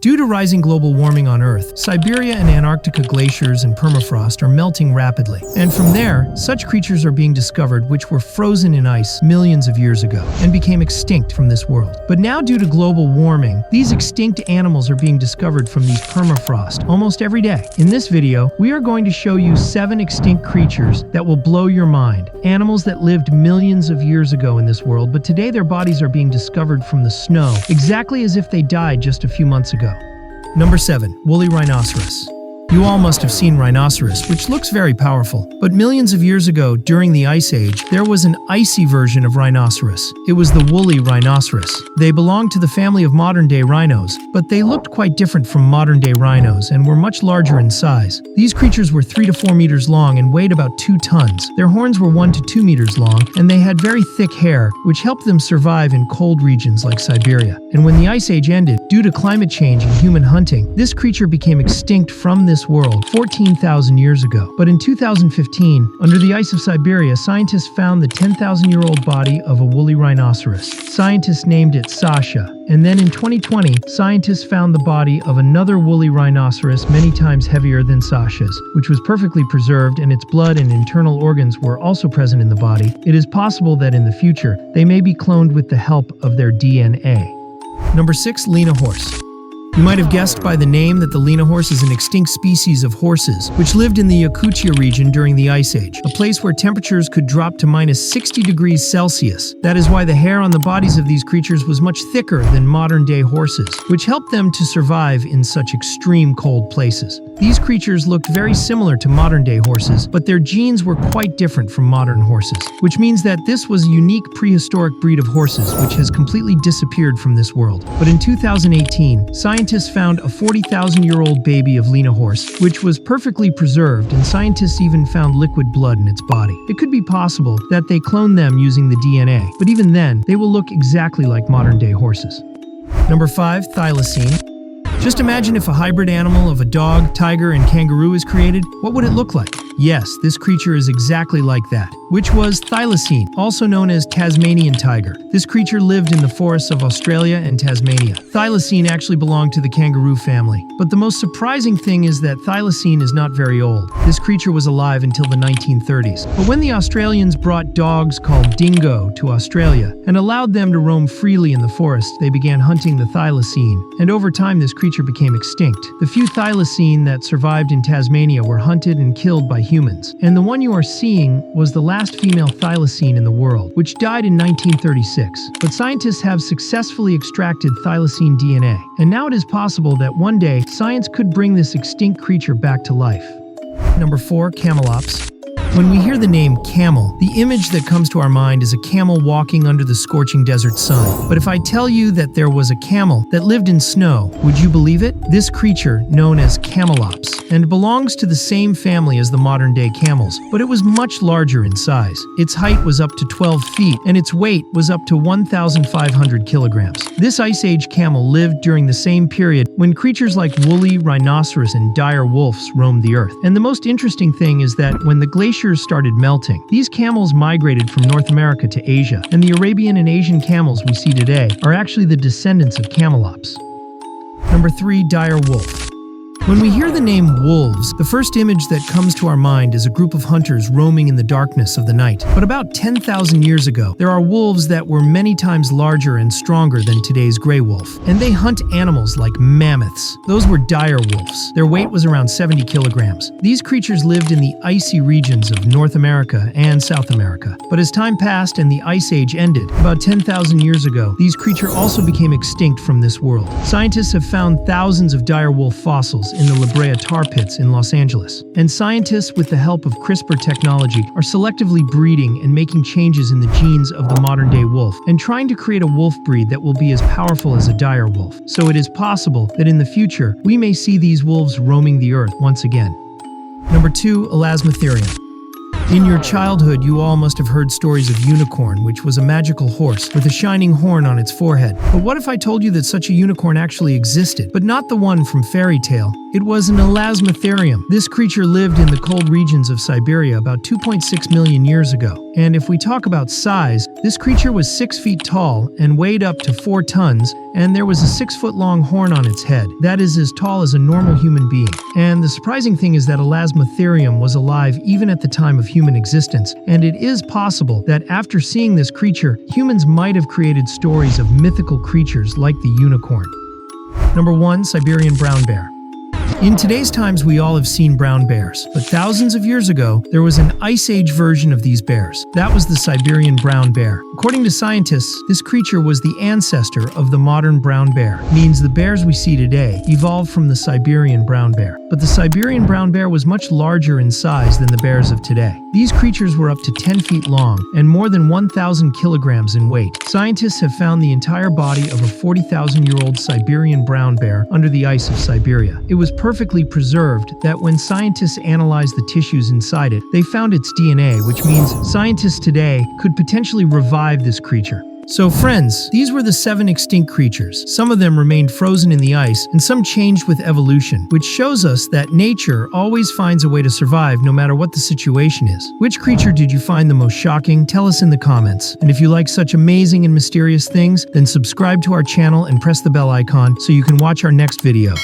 Due to rising global warming on Earth, Siberia and Antarctica glaciers and permafrost are melting rapidly. And from there, such creatures are being discovered which were frozen in ice millions of years ago and became extinct from this world. But now, due to global warming, these extinct animals are being discovered from these permafrost almost every day. In this video, we are going to show you 7 extinct creatures that will blow your mind. Animals that lived millions of years ago in this world, but today their bodies are being discovered from the snow, exactly as if they died just a few months ago. Number 7. Woolly rhinoceros. You all must have seen rhinoceros, which looks very powerful. But millions of years ago, during the Ice Age, there was an icy version of rhinoceros. It was the woolly rhinoceros. They belonged to the family of modern-day rhinos, but they looked quite different from modern-day rhinos and were much larger in size. These creatures were 3 to 4 meters long and weighed about 2 tons. Their horns were 1 to 2 meters long, and they had very thick hair, which helped them survive in cold regions like Siberia. And when the Ice Age ended, due to climate change and human hunting, this creature became extinct from this world 14,000 years ago. But in 2015, under the ice of Siberia, scientists found the 10,000-year-old body of a woolly rhinoceros. Scientists named it Sasha. And then in 2020, scientists found the body of another woolly rhinoceros many times heavier than Sasha's, which was perfectly preserved, and its blood and internal organs were also present in the body. It is possible that in the future, they may be cloned with the help of their DNA. Number 6. Lena Horse. You might have guessed by the name that the Lena horse is an extinct species of horses, which lived in the Yakutia region during the Ice Age, a place where temperatures could drop to minus 60 degrees Celsius. That is why the hair on the bodies of these creatures was much thicker than modern-day horses, which helped them to survive in such extreme cold places. These creatures looked very similar to modern-day horses, but their genes were quite different from modern horses, which means that this was a unique prehistoric breed of horses which has completely disappeared from this world. But in 2018, scientists found a 40,000-year-old baby of Lena horse, which was perfectly preserved, and scientists even found liquid blood in its body. It could be possible that they cloned them using the DNA, but even then, they will look exactly like modern-day horses. Number 5. Thylacine. Just imagine if a hybrid animal of a dog, tiger, and kangaroo is created. What would it look like? Yes, this creature is exactly like that, which was Thylacine, also known as Tasmanian tiger. This creature lived in the forests of Australia and Tasmania. Thylacine actually belonged to the kangaroo family. But the most surprising thing is that Thylacine is not very old. This creature was alive until the 1930s. But when the Australians brought dogs called dingo to Australia and allowed them to roam freely in the forest, they began hunting the Thylacine, and over time this creature became extinct. The few Thylacine that survived in Tasmania were hunted and killed by humans, and the one you are seeing was the last female Thylacine in the world, which died in 1936. But scientists have successfully extracted Thylacine DNA, and now it is possible that one day science could bring this extinct creature back to life. Number 4. Camelops. When we hear the name camel, the image that comes to our mind is a camel walking under the scorching desert sun. But if I tell you that there was a camel that lived in snow, would you believe it? This creature, known as Camelops, and belongs to the same family as the modern-day camels, but it was much larger in size. Its height was up to 12 feet, and its weight was up to 1,500 kilograms. This Ice Age camel lived during the same period when creatures like woolly rhinoceros and dire wolves roamed the earth. And the most interesting thing is that when the glaciers started melting, these camels migrated from North America to Asia, and the Arabian and Asian camels we see today are actually the descendants of Camelops. Number 3. Dire wolf. When we hear the name wolves, the first image that comes to our mind is a group of hunters roaming in the darkness of the night. But about 10,000 years ago, there are wolves that were many times larger and stronger than today's gray wolf. And they hunt animals like mammoths. Those were dire wolves. Their weight was around 70 kilograms. These creatures lived in the icy regions of North America and South America. But as time passed and the Ice Age ended, about 10,000 years ago, these creatures also became extinct from this world. Scientists have found thousands of dire wolf fossils in the La Brea tar pits in Los Angeles. And scientists, with the help of CRISPR technology, are selectively breeding and making changes in the genes of the modern-day wolf and trying to create a wolf breed that will be as powerful as a dire wolf. So it is possible that in the future, we may see these wolves roaming the earth once again. Number 2. Elasmotherium. In your childhood, you all must have heard stories of unicorn, which was a magical horse with a shining horn on its forehead. But what if I told you that such a unicorn actually existed, but not the one from fairy tale? It was an Elasmotherium. This creature lived in the cold regions of Siberia about 2.6 million years ago. And if we talk about size, this creature was 6 feet tall and weighed up to 4 tons, and there was a 6-foot-long horn on its head. That is as tall as a normal human being. And the surprising thing is that Elasmotherium was alive even at the time of human existence, and it is possible that after seeing this creature, humans might have created stories of mythical creatures like the unicorn. Number 1. Siberian brown bear. In today's times, we all have seen brown bears, but thousands of years ago, there was an Ice Age version of these bears. That was the Siberian brown bear. According to scientists, this creature was the ancestor of the modern brown bear, means the bears we see today evolved from the Siberian brown bear. But the Siberian brown bear was much larger in size than the bears of today. These creatures were up to 10 feet long and more than 1,000 kilograms in weight. Scientists have found the entire body of a 40,000-year-old Siberian brown bear under the ice of Siberia. It was perfectly preserved that when scientists analyzed the tissues inside it, they found its DNA, which means scientists today could potentially revive this creature. So friends, these were the 7 extinct creatures. Some of them remained frozen in the ice, and some changed with evolution, which shows us that nature always finds a way to survive no matter what the situation is. Which creature did you find the most shocking? Tell us in the comments. And if you like such amazing and mysterious things, then subscribe to our channel and press the bell icon so you can watch our next video.